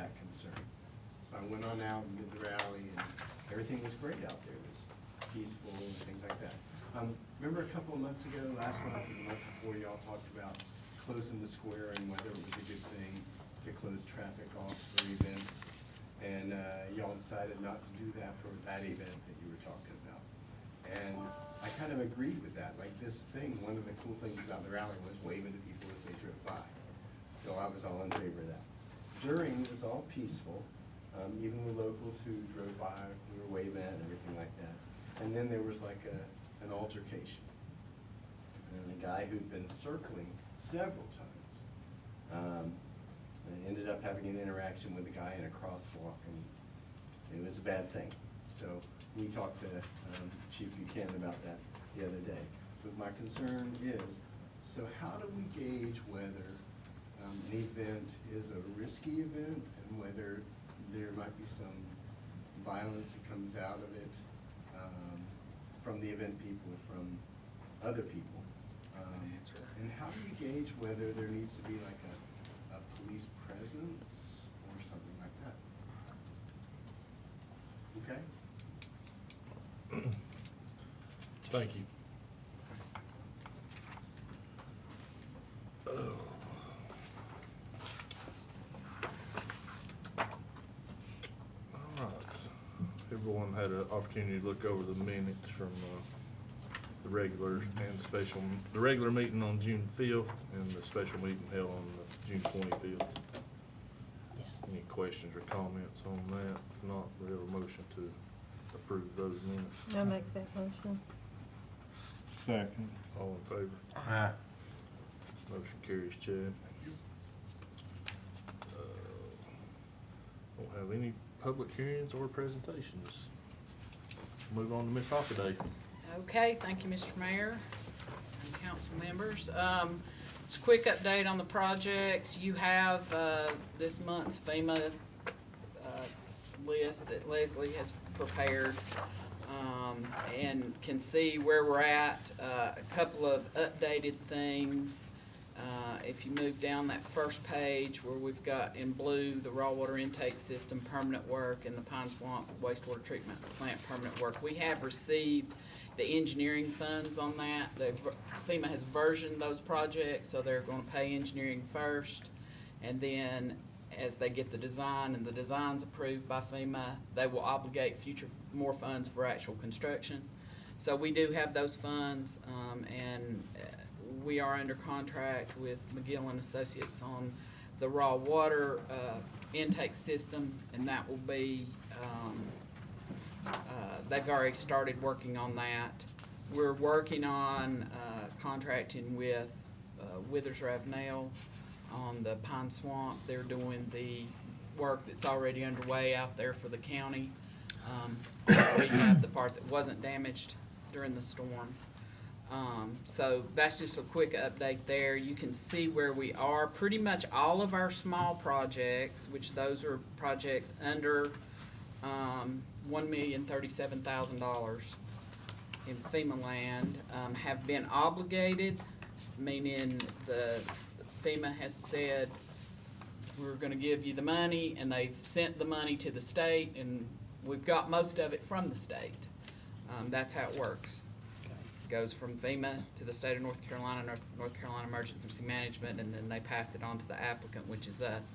that concern. So I went on out and did the rally, and everything was great out there. It was peaceful and things like that. Remember a couple of months ago, last month or the month before, y'all talked about closing the square and whether it was a good thing to close traffic off for events. And y'all decided not to do that for that event that you were talking about. And I kind of agreed with that. Like this thing, one of the cool things about the rally was waving to people as they drove by. So I was all in favor of that. During, it was all peaceful. Even with locals who drove by, we were waving and everything like that. And then there was like an altercation. And a guy who'd been circling several times ended up having an interaction with a guy in a crosswalk, and it was a bad thing. So we talked to Chief Buchanan about that the other day. But my concern is, so how do we gauge whether an event is a risky event and whether there might be some violence that comes out of it from the event people, from other people? And how do we gauge whether there needs to be like a police presence or something like that? Okay? Thank you. All right. Everyone had an opportunity to look over the minutes from the regular and special, the regular meeting on June 5th and the special meeting held on June 25th. Yes. Any questions or comments on that? If not, we have a motion to approve those minutes. I'll make that motion. Second. All in favor? Aye. Motion carries, Chad. Don't have any public hearings or presentations. Move on to Ms. Hockaday. Okay, thank you, Mr. Mayor and council members. Just a quick update on the projects. You have this month's FEMA list that Leslie has prepared, and can see where we're at. A couple of updated things. If you move down that first page where we've got in blue the raw water intake system permanent work and the Pine Swamp wastewater treatment plant permanent work, we have received the engineering funds on that. FEMA has versioned those projects, so they're going to pay engineering first, and then as they get the design and the design's approved by FEMA, they will obligate more funds for actual construction. So we do have those funds, and we are under contract with McGill and Associates on the raw water intake system, and that will be, they've already started working on that. We're working on contracting with Withers Ravenel on the Pine Swamp. They're doing the work that's already underway out there for the county. We have the part that wasn't damaged during the storm. So that's just a quick update there. You can see where we are. Pretty much all of our small projects, which those are projects under $1,037,000 in FEMA land, have been obligated, meaning the FEMA has said, we're gonna give you the money, and they've sent the money to the state, and we've got most of it from the state. That's how it works. It goes from FEMA to the state of North Carolina, North Carolina Emergency Management, and then they pass it on to the applicant, which is us.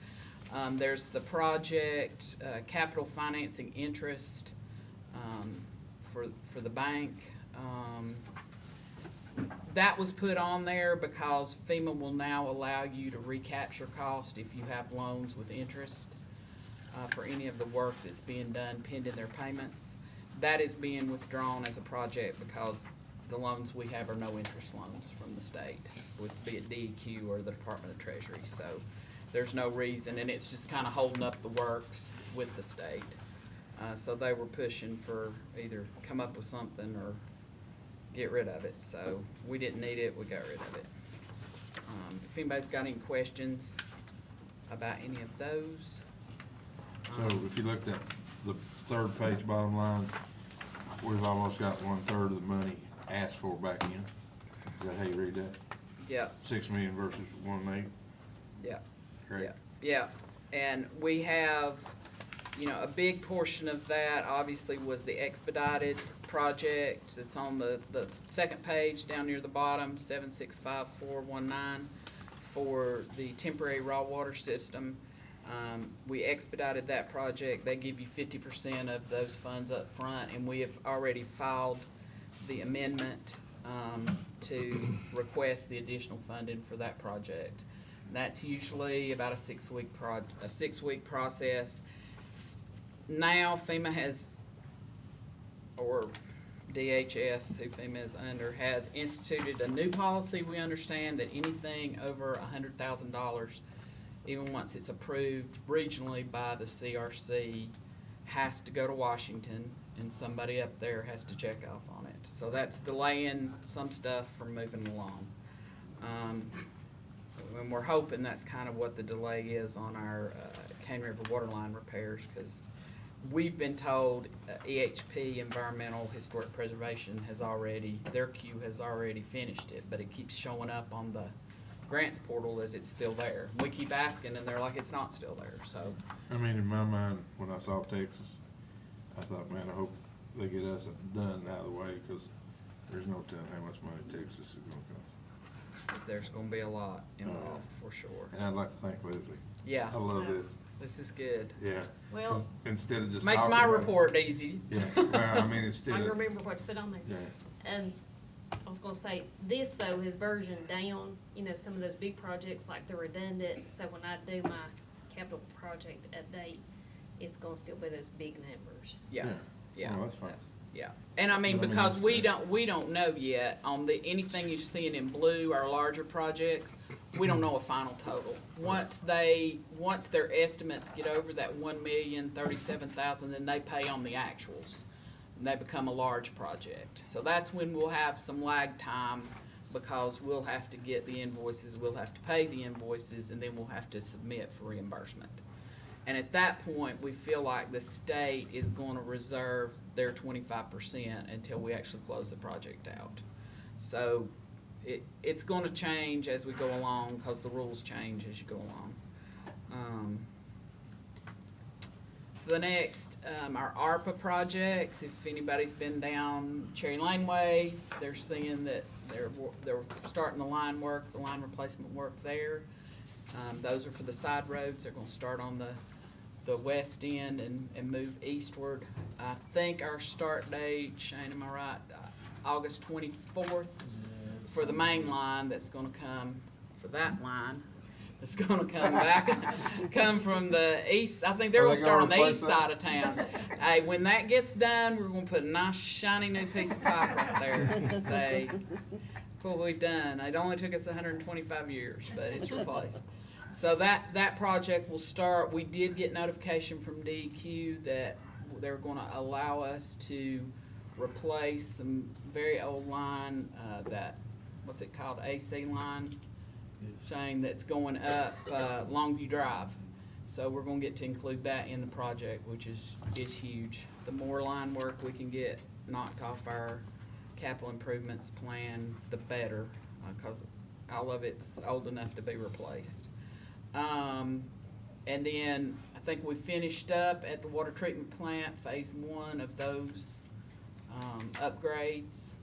There's the project capital financing interest for the bank. That was put on there because FEMA will now allow you to recapture cost if you have loans with interest for any of the work that's being done pending their payments. That is being withdrawn as a project because the loans we have are no interest loans from the state, be it DEQ or the Department of Treasury. So there's no reason, and it's just kind of holding up the works with the state. So they were pushing for either come up with something or get rid of it. So we didn't need it, we got rid of it. If anybody's got any questions about any of those. So if you looked at the third page bottom line, we've almost got 1/3 of the money asked for back in. Is that how you read that? Yeah, 6 million versus 1.8? yeah, Correct? yeah. And we have, you know, a big portion of that obviously was the expedited project. It's on the second page down near the bottom, 765419, for the temporary raw water system. We expedited that project. They give you 50% of those funds up front, and we have already filed the amendment to request the additional funding for that project. That's usually about a 6-week process. Now FEMA has, or DHS, who FEMA is under, has instituted a new policy. We understand that anything over $100,000, even once it's approved regionally by the CRC, has to go to Washington, and somebody up there has to check off on it. So that's delaying some stuff from moving along. And we're hoping that's kind of what the delay is on our Cane River waterline repairs, because we've been told EHP, Environmental Historic Preservation, has already, their queue has already finished it, but it keeps showing up on the grants portal as it's still there. We keep asking, and they're like, it's not still there, so. I mean, in my mind, when I saw Texas, I thought, man, I hope they get us done out of the way, because there's no telling how much money Texas is gonna cost. There's gonna be a lot involved, for sure. And I'd like to thank Leslie. Yeah. I love this. This is good. Yeah. Well- 'Cause instead of just Makes talking my about it- report easy. Yeah, well, I mean, instead I of. remember what to put on there. Yeah. And I was gonna say, this though is version down, you know, some of those big projects like the redundant, so when I do my capital project update, it's gonna still be those big numbers. Yeah, yeah. Oh, that's fine. Yeah, and I mean, But I mean, because that's we good. don't know yet on anything you're seeing in blue, our larger projects, we don't know a final total. Once their estimates get over that 1,037,000, then they pay on the actuals. And they become a large project. So that's when we'll have some lag time, because we'll have to get the invoices, we'll have to pay the invoices, and then we'll have to submit for reimbursement. And at that point, we feel like the state is gonna reserve their 25% until we actually close the project out. So it's gonna change as we go along, because the rules change as you go along. So the next, our ARPA projects, if anybody's been down Cherry Laneway, they're seeing that they're starting the line replacement work there. Those are for the side roads. They're gonna start on the west end and move eastward. I think our start date, Shane, am I right? August 24th for the main line that's gonna come, for that line, that's gonna come back, come from the east. I think they're Are gonna they start gonna on the replace east that? side of town. Hey, when that gets done, we're gonna put a nice shiny new piece of pipe right there and say, "Look what we've done." It only took us 125 years, but it's replaced. So that project will start. We did get notification from DEQ that they're gonna allow us to replace some very old line, what's it called, AC line, Shane, that's going up Longview Drive. So we're gonna get to include that in the project, which is huge. The more line work we can get knocked off our capital improvements plan, the better, because all of it's old enough to be replaced. And then I think we finished up at the water treatment plant, phase 1 of those upgrades.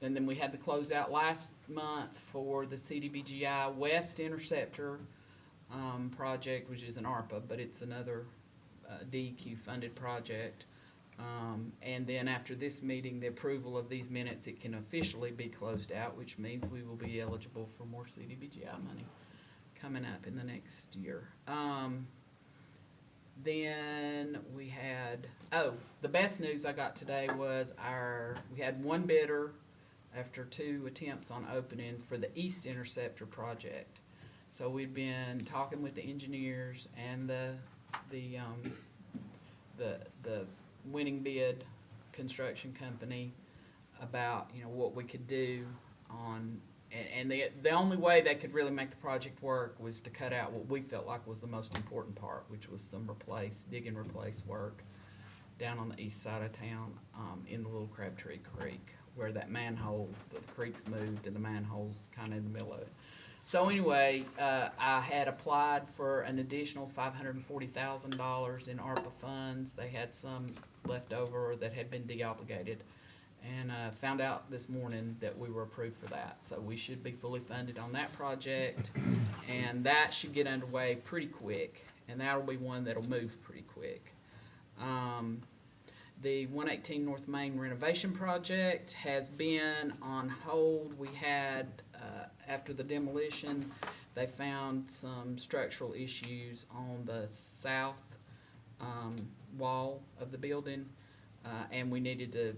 And then we had the closeout last month for the CDBGI West Interceptor project, which is an ARPA, but it's another DEQ funded project. And then after this meeting, the approval of these minutes, it can officially be closed out, which means we will be eligible for more CDBGI money coming up in the next year. Then we had, the best news I got today was we had one bidder after 2 attempts on opening for the East Interceptor project. So we've been talking with the engineers and the winning bid construction company about, what we could do on, and the only way they could really make the project work was to cut out what we felt like was the most important part, which was some dig and replace work down on the east side of town, in the Little Crabtree Creek, where that manhole, the creek's moved and the manhole's kind of in the middle of it. So anyway, I had applied for an additional $540,000 in ARPA funds. They had some left over that had been deobligated. And found out this morning that we were approved for that. So we should be fully funded on that project. And that should get underway pretty quick. And that'll be one that'll move pretty quick. The 118 North Main renovation project has been on hold. We had, after the demolition, they found some structural issues on the south wall of the building, and we needed to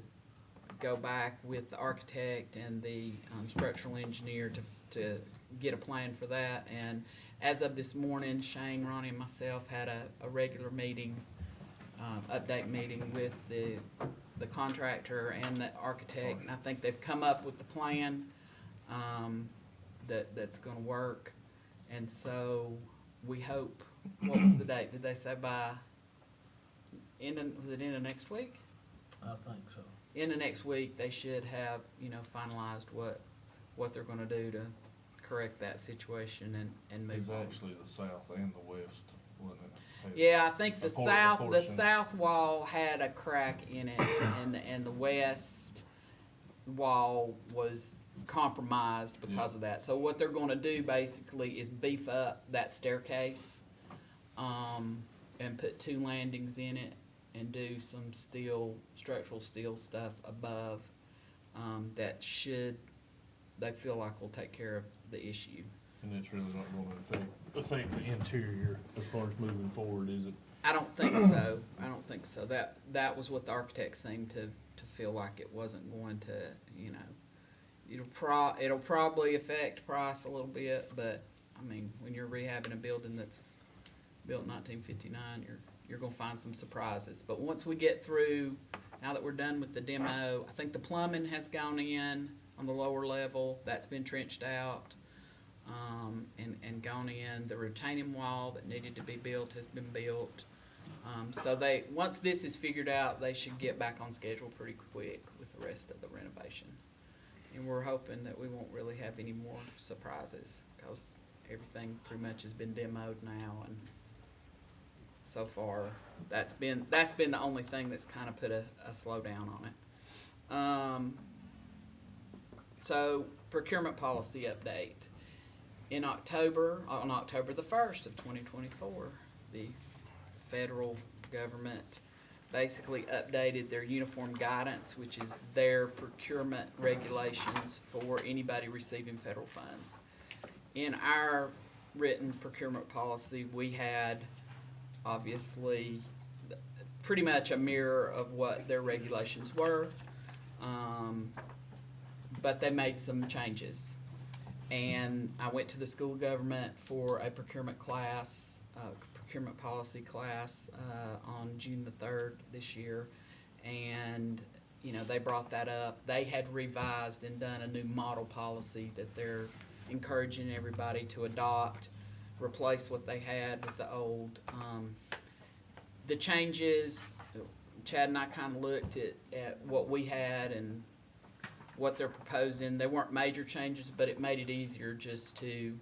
go back with the architect and the structural engineer to get a plan for that. And as of this morning, Shane, Ronnie, and myself had a regular meeting, update meeting with the contractor and the architect, and I think they've come up with the plan that's gonna work. And so we hope, what was the date? Did they say by was it end of next week? I think so. In the next week, they should have, finalized what they're gonna do to correct that situation and It's move on. actually the south and the west, wasn't it? Yeah, I think the A portion. south wall had a crack in it, and the west wall was compromised because of that. So what they're gonna do basically is beef up that staircase, and put 2 landings in it, and do some structural steel stuff above, that they feel like will take care of the issue. And it's really not gonna affect the interior as far as moving forward, is it? I don't think so. I don't think so. That was what the architect seemed to feel like. It wasn't going to, it'll probably affect price a little bit, but, I mean, when you're rehabbing a building that's built in 1959, you're gonna find some surprises. But once we get through, now that we're done with the demo, I think the plumbing has gone in on the lower level. That's been trenched out, and gone in. The retaining wall that needed to be built has been built. So once this is figured out, they should get back on schedule pretty quick with the rest of the renovation. And we're hoping that we won't really have any more surprises, because everything pretty much has been demoed now, and so far, that's been the only thing that's kind of put a slowdown on it. So procurement policy update. On October the 1st of 2024, the federal government basically updated their uniform guidance, which is their procurement regulations for anybody receiving federal funds. In our written procurement policy, we had obviously pretty much a mirror of what their regulations were, but they made some changes. And I went to the school of government for a procurement class, procurement policy class, on June the 3rd this year, and they brought that up. They had revised and done a new model policy that they're encouraging everybody to adopt, replace what they had with the old. The changes, Chad and I kind of looked at what we had and what they're proposing. They weren't major changes, but it made it easier just to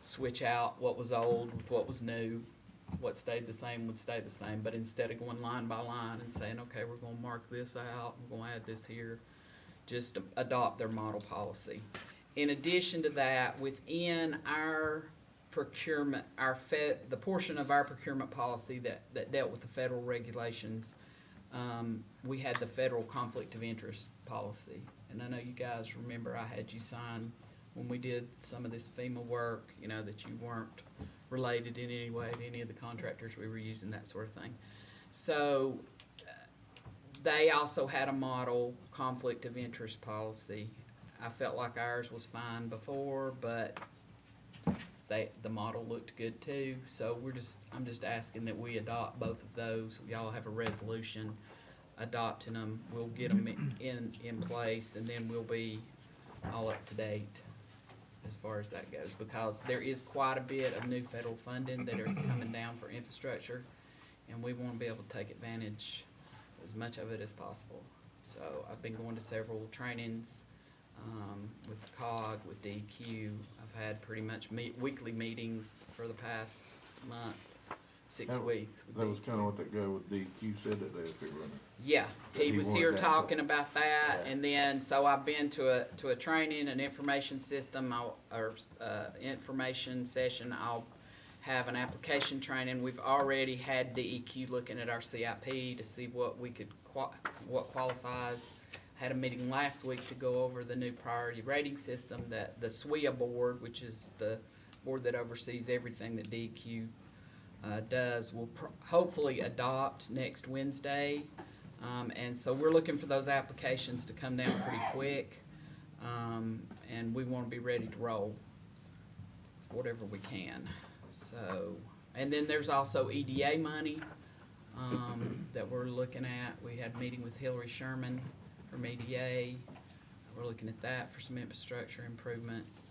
switch out what was old with what was new. What stayed the same would stay the same, but instead of going line by line and saying, okay, we're gonna mark this out, we're gonna add this here, just adopt their model policy. In addition to that, within our procurement, the portion of our procurement policy that dealt with the federal regulations, we had the federal conflict of interest policy. And I know you guys remember I had you sign when we did some of this FEMA work, that you weren't related in any way to any of the contractors we were using, that sort of thing. So they also had a model conflict of interest policy. I felt like ours was fine before, but the model looked good too. So I'm just asking that we adopt both of those. Y'all have a resolution adopting them. We'll get them in place, and then we'll be all up to date as far as that goes, because there is quite a bit of new federal funding that is coming down for infrastructure, and we want to be able to take advantage as much of it as possible. So I've been going to several trainings with the COG, with DEQ. I've had pretty much weekly meetings for the past month, 6 That- weeks. with That was DEQ. kinda what that guy with DQ said that they was running. Yeah, he He was wanted here that talking to- about that, Yeah. and then, so I've been to a training, an information system, information session. I'll have an application training. We've already had DEQ looking at our CIP to see what we could, what qualifies. Had a meeting last week to go over the new priority rating system that the SWIA board, which is the board that oversees everything that DEQ does, will hopefully adopt next Wednesday. And so we're looking for those applications to come down pretty quick. And we want to be ready to roll whatever we can. So, and then there's also EDA money that we're looking at. We had a meeting with Hillary Sherman from EDA. We're looking at that for some infrastructure improvements.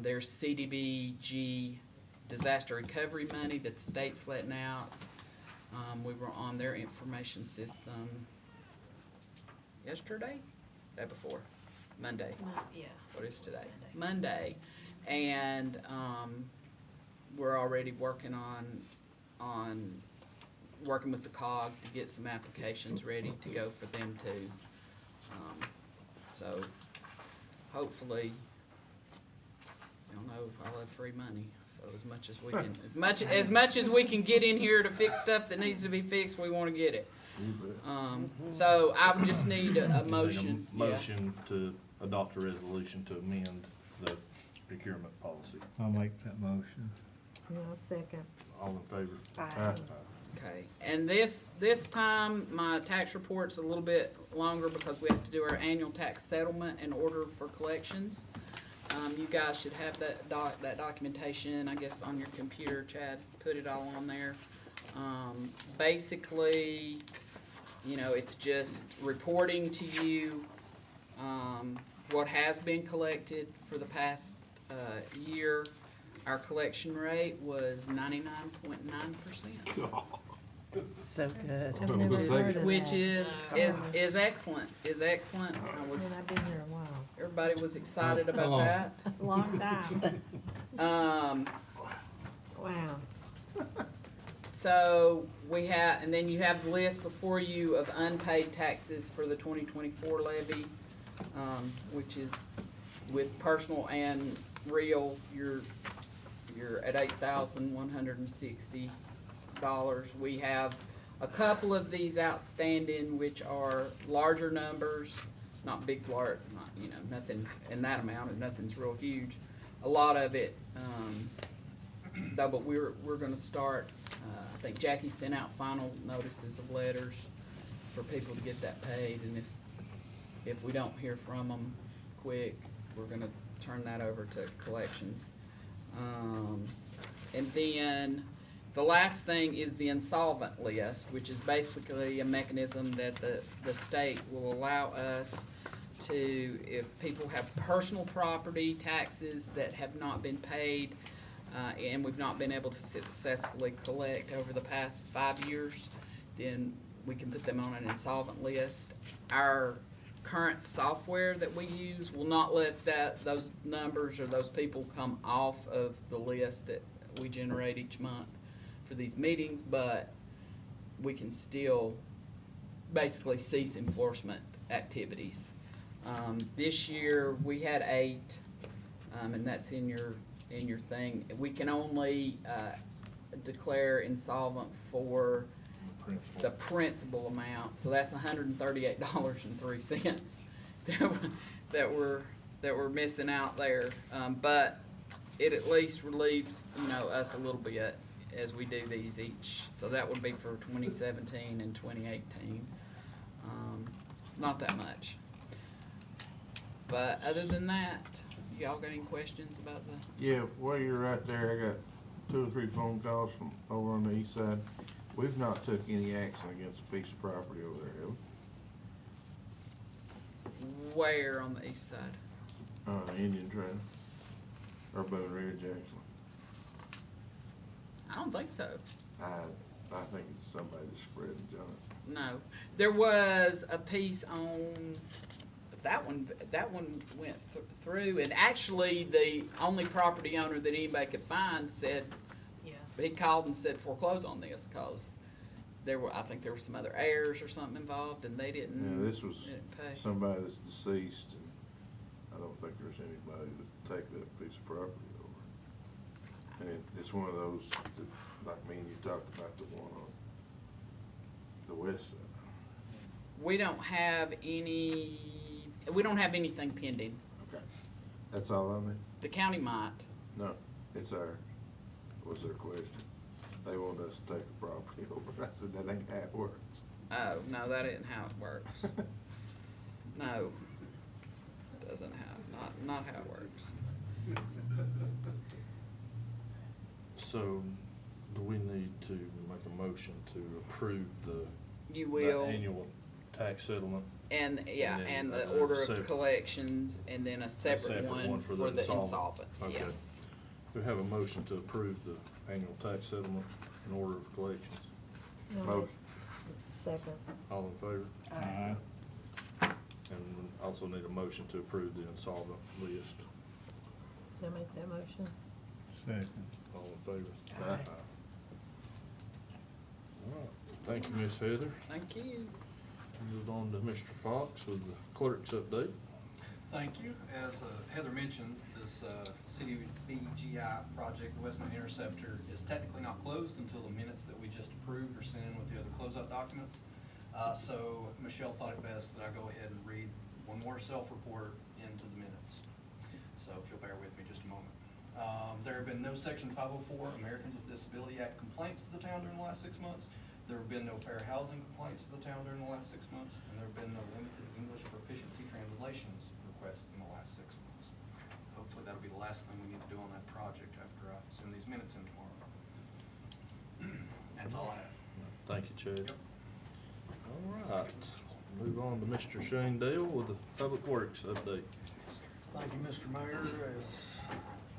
There's CDBG disaster recovery money that the state's letting out. We were on their information system yesterday, day before, Monday. Yeah. What is today? It's Monday. And, we're already working on working with the COG to get some applications ready to go for them too. So hopefully, y'all know I love free money, so as much as we can, as much as we can get in here to fix stuff that needs to be fixed, we wanna get it. You bet. So I would just need a Make motion. Yeah. Motion to adopt a resolution to amend the procurement policy. I'll make that motion. And I'll second. All in favor? Aye. Okay, and this time, my tax report's a little bit longer because we have to do our annual tax settlement in order for collections. You guys should have that documentation, I guess, on your computer. Chad put it all on there. Basically, you know, it's just reporting to you, what has been collected for the past, year. Our collection rate was 99.9%. So good. I've Well, never we'll take heard it. of Which that. is excellent, excellent. I And was, I've been here a while. everybody was excited about long? that. Long time. Wow. So we have, and then you have the list before you of unpaid taxes for the 2024 levy, which is with personal and real, you're at $8,160. We have a couple of these outstanding, which are larger numbers, not big, not, you know, nothing in that amount, and nothing's real huge. A lot of it, though, but we're gonna start, I think Jackie sent out final notices of letters for people to get that paid, and if we don't hear from them quick, we're gonna turn that over to collections. And then the last thing is the insolvent list, which is basically a mechanism that the state will allow us to, if people have personal property taxes that have not been paid, and we've not been able to successfully collect over the past 5 years, then we can put them on an insolvent list. Our current software that we use will not let those numbers or those people come off of the list that we generate each month for these meetings, but we can still basically cease enforcement activities. This year, we had 8, and that's in your thing. We can only declare insolvent for the principal amount, so that's $138.03 that we're missing out there. But it at least relieves, you know, us a little bit as we do these each. So that would be for 2017 and 2018. Not that much. But other than that, y'all got any questions about the? Yeah, while you're right there, I got 2 or 3 phone calls from over on the east side. We've not took any action against a piece of property over there, have Where on the east side? we? Indian Trail. Or Boone Ridge, actually. I don't think so. I think it's somebody that's spreading junk. No. There was a piece on that one went through, and actually, the only property owner that anybody could find said, Yeah. he called and said foreclose on this, cause I think there were some other heirs or something involved, and they didn't. Yeah, this was they didn't pay. somebody that's deceased, and I don't think there's anybody to take that piece of property over. And it's one of those, that, like me and you talked about, the one on the west side. We don't have anything pending. Okay, that's all I mean? The county might. No, it's ours, was their question. They wanted us to take the property over. I said, that ain't how it works. Oh, no, that isn't how it works. No, doesn't not how it works. So, do we need to make a motion to approve You the will, annual tax settlement? and, yeah, and then and the a order of separate- collections, and then a separate one for the insolvents, Okay. yes. We have a motion to approve the annual tax settlement and order of collections. No, Motion. Second. All in favor? Aye. And we also need a motion to approve the insolvent list. Can I make that motion? All in favor? Aye. All right, thank you, Miss Heather. Thank you. Move on to Mr. Fox with the clerk's update. Thank you. As Heather mentioned, this City BGI project, the Westmont Interceptor, is technically not closed until the minutes that we just approved are sent in with the other closeout documents. So Michelle thought it best that I go ahead and read one more self-report into the minutes. So if you'll bear with me just a moment. There have been no Section 504 Americans with Disability Act complaints to the town during the last 6 months. There have been no fair housing complaints to the town during the last 6 months, and there have been no limited English proficiency translations requests in the last 6 months. Hopefully that'll be the last thing we need to do on that project after I send these minutes in tomorrow. That's all I have. Thank you, Chad. Yep. All right, move on to Mr. Shane Dale with the Public Works update. Thank you, Mr. Mayor. As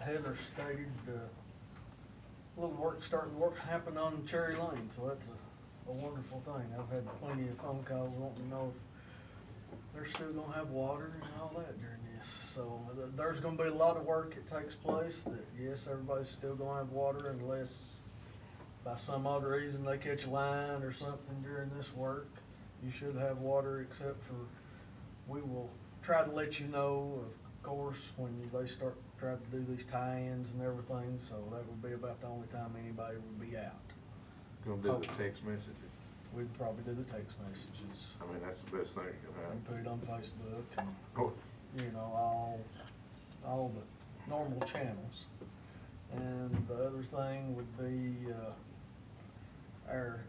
Heather stated, a little work, starting work happened on Cherry Lane, so that's a wonderful thing. I've had plenty of phone calls wanting to know if they're still gonna have water and all that during this. So there's gonna be a lot of work that takes place that, yes, everybody's still gonna have water unless by some odd reason they catch a line or something during this work. You should have water, except for, we will try to let you know, of course, when they start trying to do these tie-ins and everything, so that would be about the only time anybody would be out. Gonna do the text messages. We'd probably do the text messages, I mean, that's the best thing that can and put happen. it on Facebook, and, Oh, you know, all the normal channels. And the other thing would be, our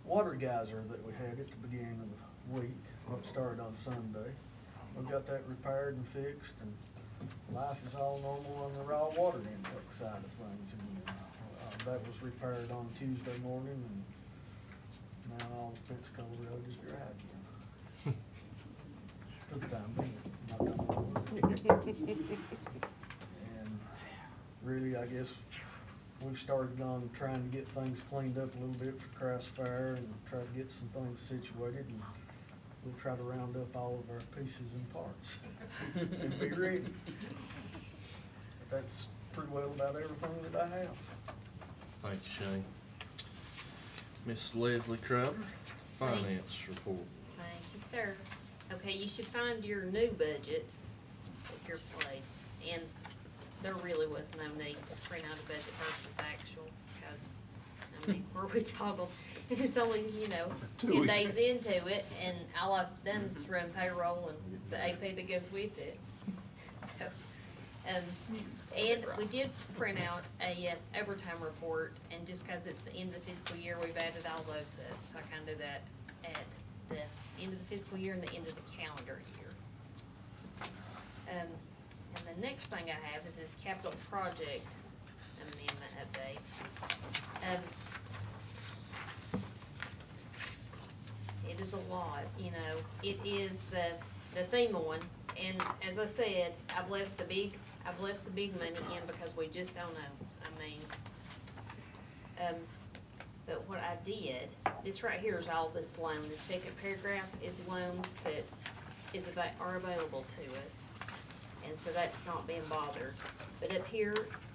water geyser that we had at the beginning of the week, that started on Sunday. We got that repaired and fixed, and life is all normal on the raw water intake side of things. And that was repaired on Tuesday morning, and now all the Pensacola Road is dry again. For the time being, knock on wood. And really, I guess, we've started on trying to get things cleaned up a little bit for Christ Fair and try to get some things situated, and we'll try to round up all of our pieces and parts and be ready. But that's pretty well about everything that I have. Thank you, Shane. Miss Leslie Crowder, Finance Report. Thank you, sir. Okay, you should find your new budget at your place, and there really was no need to print out a budget versus actual, because, I mean, where we toggle, and it's only, 10 days into it, and all I've done is run payroll and the AP that goes with it. So, and we did print out a overtime report, and just because it's the end of the fiscal year, we've added all those up, so I kind of do that at the end of the fiscal year and the end of the calendar year. And the next thing I have is this capital project amendment update. It is a lot, it is the FEMA one, and as I said, I've left the big money in because we just don't know, but what I did, this right here is all this loan, the second paragraph is loans that are available to us, and so that's not being bothered. But up here,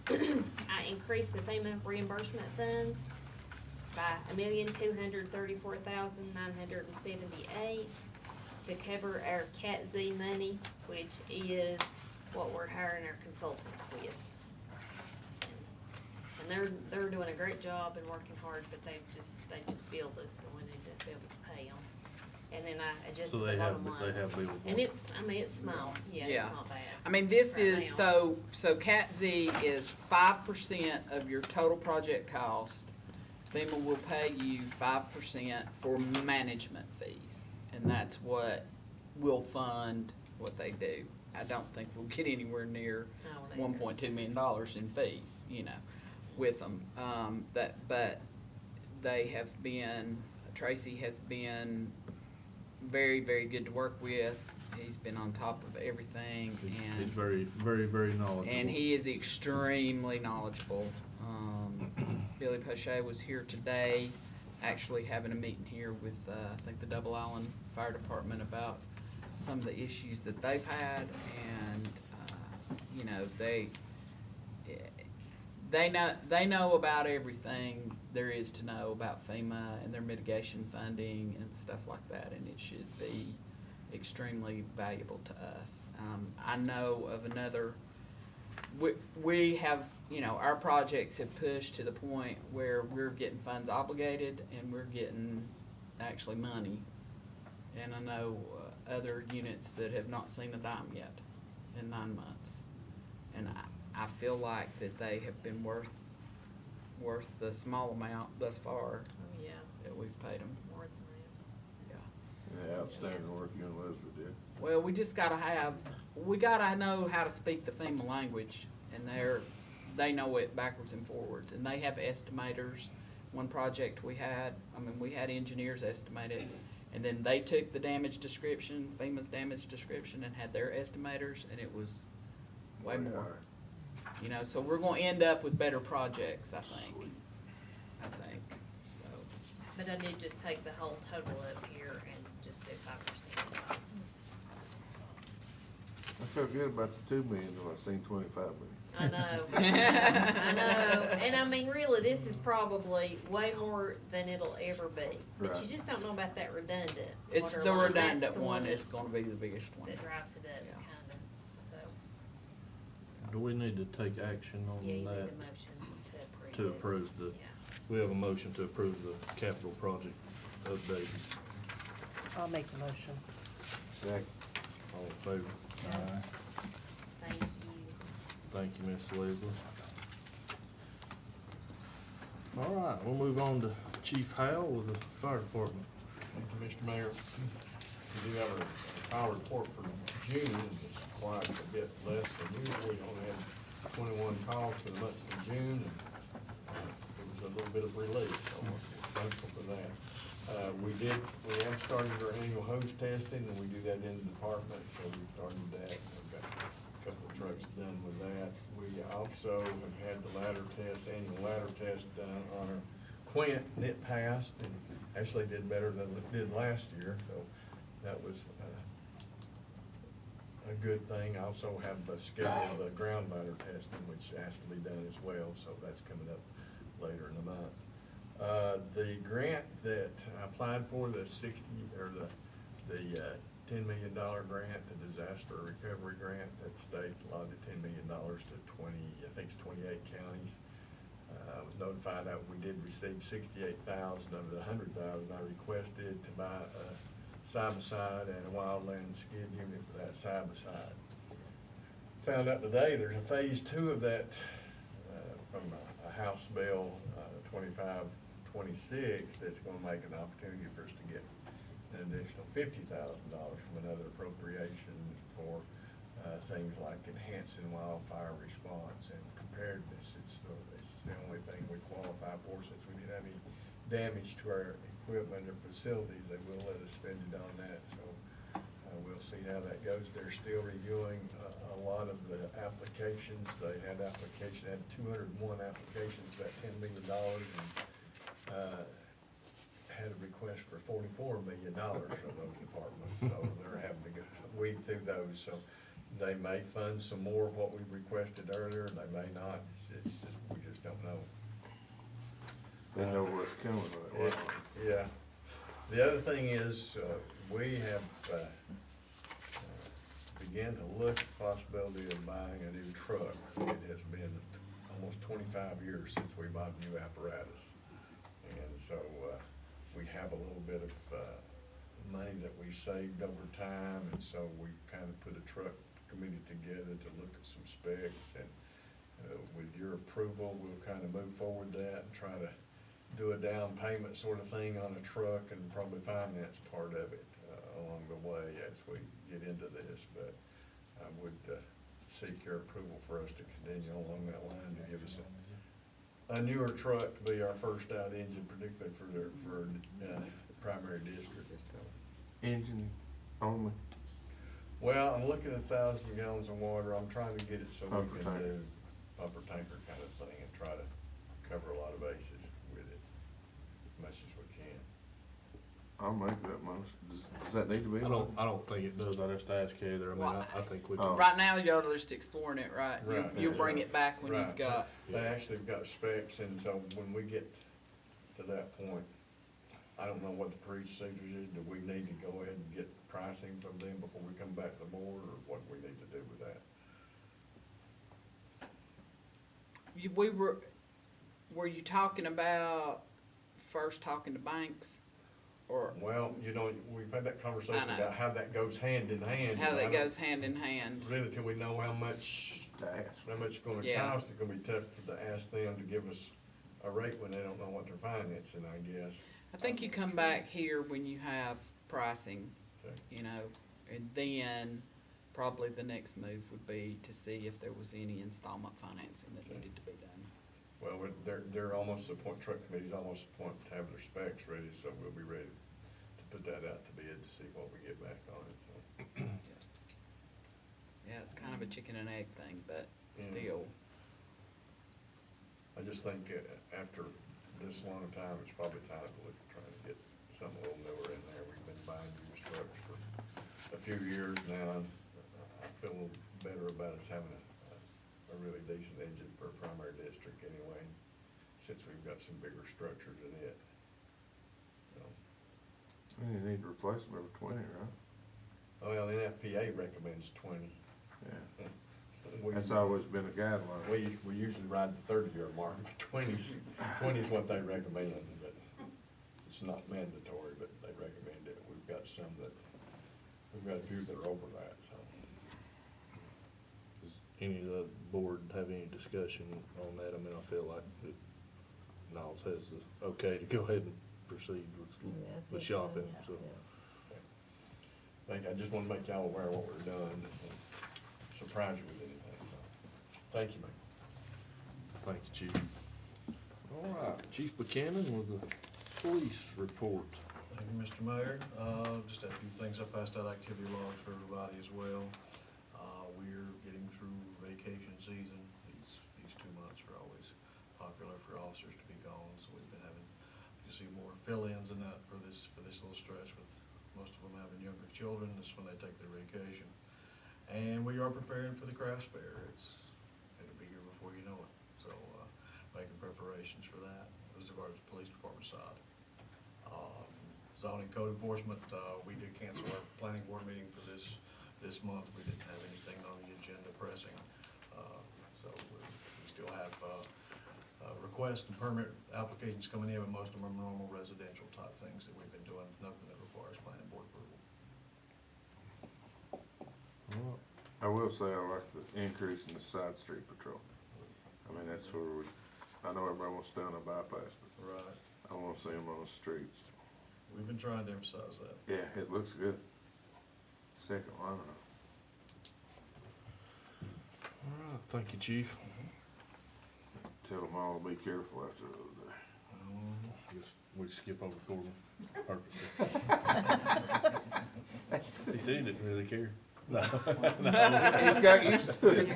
I increased the FEMA reimbursement funds by $1,234,978 to cover our Cat Z money, which is what we're hiring our consultants with. And they're doing a great job and working hard, but they just billed us, and we need to be able to pay them. And then I adjusted So the they bottom have, line. they have billable. And it's small, yeah, Yeah. it's not bad. I mean, this Right is, now. so Cat Z is 5% of your total project cost. FEMA will pay you 5% for management fees, and that's what will fund what they do. I don't think we'll get anywhere near I don't either. $1.2 million in fees, you know, with them. But they have been, Tracy has been very, very good to work with. He's been on top of everything, He's and very, very, very knowledgeable. and he is extremely knowledgeable. Billy Poche was here today, actually having a meeting here with, I think, the Double Island Fire Department about some of the issues that they've had, and, you know, they know about everything there is to know about FEMA and their mitigation funding and stuff like that, and it should be extremely valuable to us. I know of another, we have, you know, our projects have pushed to the point where we're getting funds obligated and we're getting actually money. And I know other units that have not seen a dime yet in 9 months. And I feel like that they have been worth the small amount thus far Oh, yeah, that we've paid them. more than that. Yeah. And the outstanding work you and Leslie did. Well, we just gotta know how to speak the FEMA language, and they know it backwards and forwards, and they have estimators. One project we had engineers estimate it, and then they took the damage description, FEMA's damage description, and had their estimators, and it was way more. You know, so we're gonna end up with better projects, I think. Sweet. So, But I did just take the whole total up here and just do 5%. I felt good about the 2 million, though I seen 25 million. I know, I know, and I mean, really, this is probably way more than it'll ever be. But you Right. just don't know about that redundant it's water the line. That's redundant the one, that's- it's gonna be the biggest one. that drives it up, Yeah. kinda, so, Do we need to take action on yeah, you need that? a motion to approve. To it. approve the, Yeah. we have a motion to approve the capital project update. I'll make the motion. Second. All in favor? Aye. Thank you. Thank you, Miss Leslie. All right, we'll move on to Chief Howell with the fire department. Thank you, Mr. Mayor. We do have a fire report for June, it's quite a bit less than usual. We only had 21 calls for the month of June, and it was a little bit of relief, so we're thankful for that. We have started our annual hose testing, and we do that in the department, so we started that. We've got a couple of trucks done with that. We also have had the annual ladder test done on our Quint, and it passed, and actually did better than it did last year, so that was a good thing. I also have scheduled the ground ladder testing, which has to be done as well, so that's coming up later in the month. The grant that I applied for, the $10 million grant, the disaster recovery grant, that state allotted $10 million to 28 counties. I was notified that we did receive 68,000 of the 100,000 I requested to buy a side-by-side and a wildland skid unit for that side-by-side. Found out today there's a phase 2 of that from a House Bill 2526 that's going to make an opportunity for us to get an additional $50,000 from another appropriation for things like enhancing wildfire response and preparedness. It's the only thing we qualify for, since we didn't have any damage to our equipment or facilities. They will let us spend it on that, so we'll see how that goes. They're still reviewing a lot of the applications. They had 201 applications, about $10 million, and had a request for $44 million from those departments, so they're having to weed through those, so they may fund some more of what we requested earlier, and they may not, it's just, we just don't know. They know what's coming, right? Yeah. The other thing is, we have, began to look at the possibility of buying a new truck. It has been almost 25 years since we bought new apparatus. And so, we have a little bit of, money that we saved over time, and so we kind of put a truck committee together to look at some specs, and, with your approval, we'll kind of move forward that and try to do a down payment sort of thing on a truck and probably finance part of it, along the way as we get into this, but I would, seek your approval for us to continue along that line to give us a newer truck to be our first out engine, particularly for primary district. Engine only? Well, I'm looking at 1,000 gallons of water. I'm trying to get it so we Pumper can tanker. do pumper tanker kind of thing and try to cover a lot of bases with it, as much as we can. I'll make that motion. Does that need to be? I don't think it does, I'd just ask Heather, I mean, I think we Oh. can. Right now, y'all are just exploring it, right? Right. You'll bring it back when you've Right. got, They actually have got specs, and so when we get to that point, I don't know what the procedure is. Do we need to go ahead and get pricing from them before we come back to the board, or what do we need to do with that? were you talking about first talking to banks? Or Well, you know, we've had that conversation I know. about how that goes hand in hand. how you know, I that don't- goes hand in hand? Really, till we know how much To ask. it's gonna Yeah. cost, it's gonna be tough to ask them to give us a rate when they don't know what they're financing, I guess. I think you come back here when you have pricing, Okay. you know, and then probably the next move would be to see if there was any installment financing that needed to be done. Well, they're almost to the point, truck committee's almost to the point to have their specs ready, so we'll be ready to put that out to bid to see what we get back on it, so. Yeah, it's kind of a chicken and egg thing, but Yeah. still. I just think after this long time, it's probably time to look at trying to get something a little newer in there. We've been buying used trucks for a few years now, and I feel a little better about us having a really decent engine for a primary district anyway, since we've got some bigger structures in it. So, And you need to replace them every 20, right? well, NFPA recommends 20. Yeah. We- That's always been a guideline. We usually ride the 30-year mark. 20's what they recommend, but it's not mandatory, but they recommend it. We've got some that, we've got a few that are over that, so. Does any of the board have any discussion on that? I mean, I feel like that Niles has the okay to go ahead and proceed with shopping, so. I just wanna make y'all aware of what we're doing, and surprise you with anything, so. Thank you, ma'am. Thank you, Chief. All right, Chief Buchanan with the police report. Thank you, Mr. Mayor. Just a few things. I passed out activity logs for everybody as well. We're getting through vacation season. These 2 months are always popular for officers to be gone, so we've been having, you see more fill-ins and that for this little stretch, with most of them having younger children. This is when they take their vacation. And we are preparing for the craft fair. It'll be here before you know it. So, making preparations for that as regards to the police department side. Zoning code enforcement, we did cancel our planning board meeting for this month. We didn't have anything on the agenda pressing. So we still have, requests and permit applications coming in, but most of them are normal residential type things that we've been doing, nothing that requires planning board approval. I will say I like the increase in the side street patrol. I mean, that's where I know everybody wants to stay on a bypass, but Right. I wanna see them on the streets. We've been trying to emphasize that. Yeah, it looks good. Second line. All right, thank you, Chief. Tell them all to be careful after the other day. Guess we skip over Corbin purposely. He said he didn't really care. No. He's got used to it.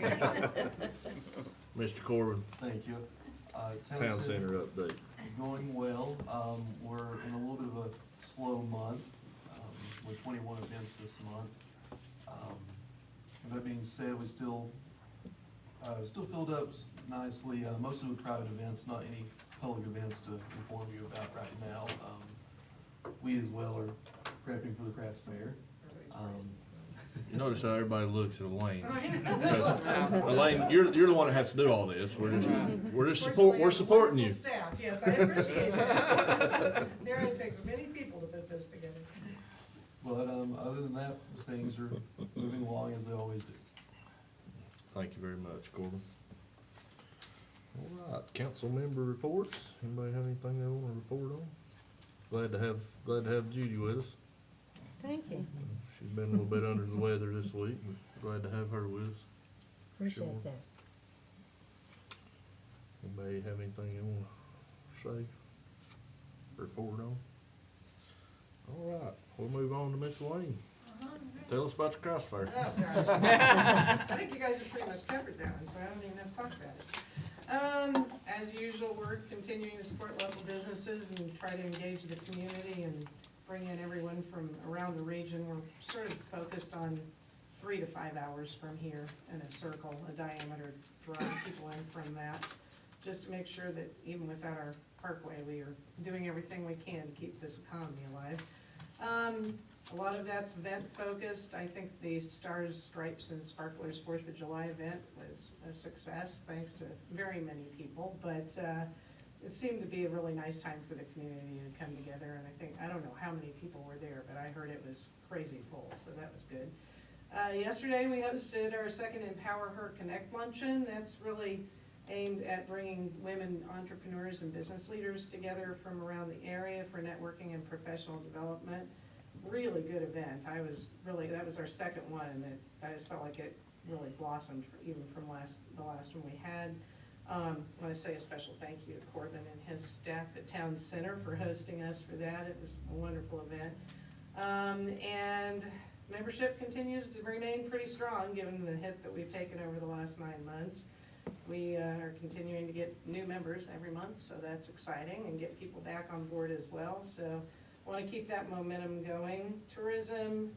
Mr. Corbin. Thank you. Town center update. is going well. We're in a little bit of a slow month, with 21 events this month. With that being said, we still filled up nicely, mostly with private events, not any public events to inform you about right now. We as well are prepping for the crafts fair. You notice how everybody looks at Elaine. Because, Elaine, you're the one that has to do all this. We're supporting you. Staff, yes, I appreciate that. There it takes many people to put this together. But other than that, things are moving along as they always do. Thank you very much, Corbin. All right, council member reports. Anybody have anything they want to report on? Glad to have Judy with us. Thank you. She's been a little bit under the weather this week, but glad to have her with us. Appreciate Sure. that. Anybody have anything they want to say? Report on? All right, we'll move on to Miss Elaine. Tell us about your craft fair. Oh, gosh. I think you guys have pretty much covered that one, so I don't even have to talk about it. As usual, we're continuing to support local businesses and try to engage the community and bring in everyone from around the region. We're sort of focused on 3 to 5 hours from here in a circle, a diameter, drawing people in from that, just to make sure that even without our parkway, we are doing everything we can to keep this economy alive. A lot of that's event focused. I think the Stars, Stripes, and Sparklers 4th of July event was a success, thanks to very many people, but it seemed to be a really nice time for the community to come together, and I don't know how many people were there, but I heard it was crazy full, so that was good. Yesterday, we hosted our second Empower Her Connect luncheon. That's really aimed at bringing women entrepreneurs and business leaders together from around the area for networking and professional development. Really good event. That was our second one, and I just felt like it really blossomed even from the last one we had. I want to say a special thank you to Corbin and his staff at Town Center for hosting us for that. It was a wonderful event. And membership continues to remain pretty strong given the hit that we've taken over the last 9 months. We are continuing to get new members every month, so that's exciting, and get people back on board as well. So I want to keep that momentum going. Tourism,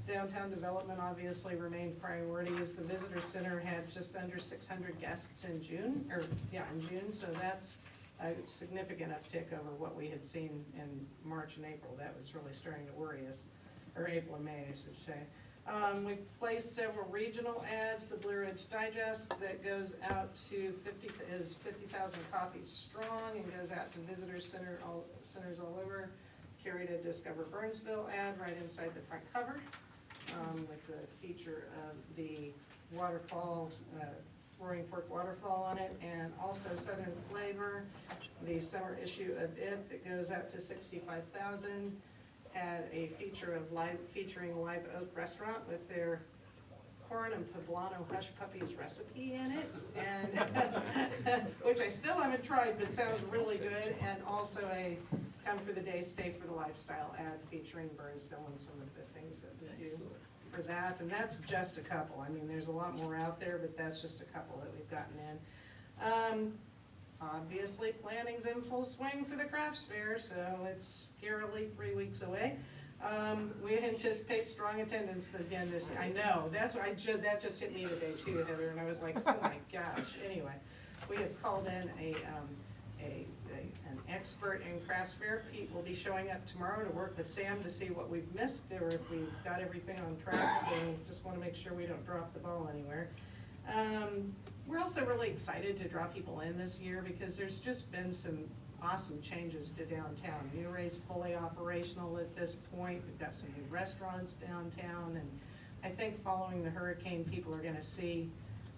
downtown development obviously remain priorities. The visitor center had just under 600 guests in June, so that's a significant uptick over what we had seen in March and April. That was really starting to worry us, or April and May, I should say. We placed several regional ads. The Blue Ridge Digest that goes out to 50,000 copies strong and goes out to visitor centers all over. Carried a Discover Burnsville ad right inside the front cover with the feature of the waterfalls, Roaring Fork Waterfall on it, and also Southern Flavor, the summer issue of it that goes out to 65,000. Had a feature of featuring Live Oak Restaurant with their corn and poblano hush puppies recipe in it, and which I still haven't tried, but sounds really good. And also a come for the day, stay for the lifestyle ad featuring Burnsville and some of the things that we do for that. And that's just a couple. I mean, there's a lot more out there, but that's just a couple that we've gotten in. Obviously, planning's in full swing for the crafts fair, so it's scarily 3 weeks away. We anticipate strong attendance again this year. I know, that just hit me today too, Heather, and I was like, oh my gosh. Anyway, we have called in an expert in crafts fair. Pete will be showing up tomorrow to work with Sam to see what we've missed or if we've got everything on track, so just want to make sure we don't drop the ball anywhere. We're also really excited to draw people in this year because there's just been some awesome changes to downtown. Uray's fully operational at this point. We've got some new restaurants downtown, and I think following the hurricane, people are gonna see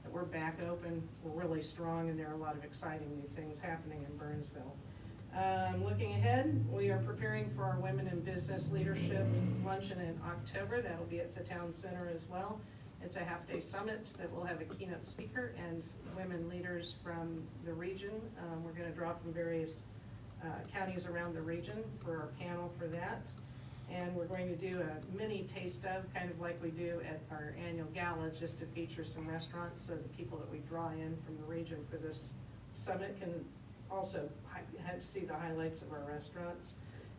that we're back open, we're really strong, and there are a lot of exciting new things happening in Burnsville. Looking ahead, we are preparing for our Women in Business Leadership Luncheon in October. That'll be at the Town Center as well. It's a half-day summit that will have a keynote speaker and women leaders from the region. We're going to draw from various counties around the region for our panel for that. And we're going to do a mini taste of, kind of like we do at our annual gala, just to feature some restaurants so the people that we draw in from the region for this summit can also see the highlights of our restaurants.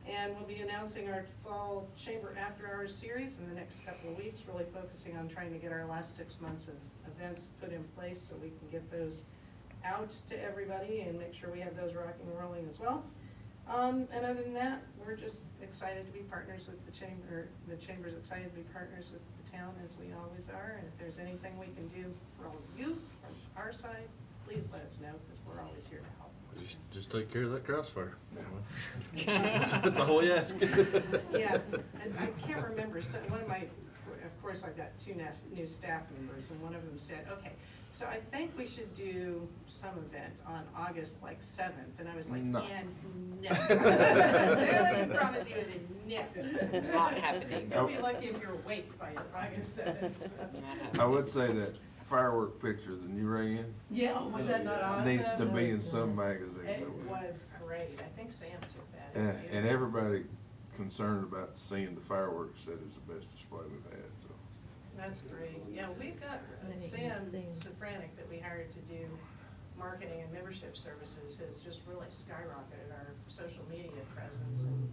And we'll be announcing our fall Chamber After Hours series in the next couple of weeks, really focusing on trying to get our last 6 months of events put in place so we can get those out to everybody and make sure we have those rocking and rolling as well. And other than that, we're just excited to be partners with the Chamber. The Chamber's excited to be partners with the town, as we always are. And if there's anything we can do for all of you from our side, please let us know, because we're always here to help. Just take care of that crossfire. That's all we ask. Yeah, and I can't remember, so one of my, of course, I've got two new staff members, and one of them said, okay, so I think we should do some event on August like 7th, and I was like, No. and no. I can promise you, I said, no. Not happening. You'll be lucky if you're awake by August 7th. so. I would say that firework picture that you ran in Yeah, oh, was that not awesome? needs to be in some magazines. It was great, I think Sam took that. And, as well. and everybody concerned about seeing the fireworks said it's the best display we've had, so. That's great. Yeah, we've got Sam Safranek that we hired to do marketing and membership services has just really skyrocketed our social media presence, and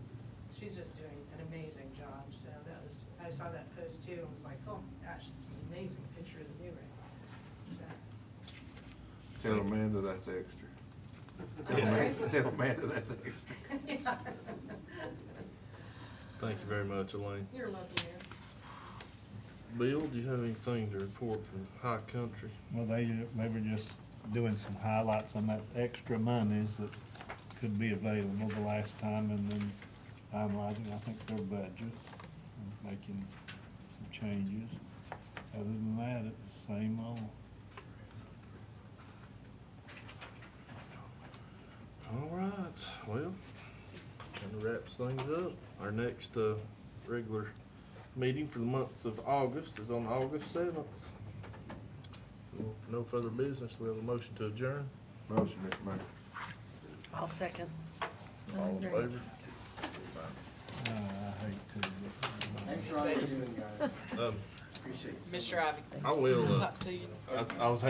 she's just doing an amazing job. So that was, I saw that post too and was like, oh my gosh, it's an amazing picture of the new ring. So, Tell Amanda that's extra. I'm sorry? Tell Amanda that's extra. Yeah. Thank you very much, Elaine. You're welcome, Mayor. Bill, do you have anything to report from High Country? Well, they were just doing some highlights on that extra monies that could be available the last time, and then finalizing, I think, their budget, and making some changes. Other than that, it was same old. All right, well, kind of wraps things up. Our next, regular meeting for the month of August is on August 7th. No further business. We have a motion to adjourn. Motion, Mr. Mayor. I'll second. All in favor? I hate to. Thanks for all you're doing, guys. Um, Appreciate it. Mr. Ivy, I will, talk to you. I was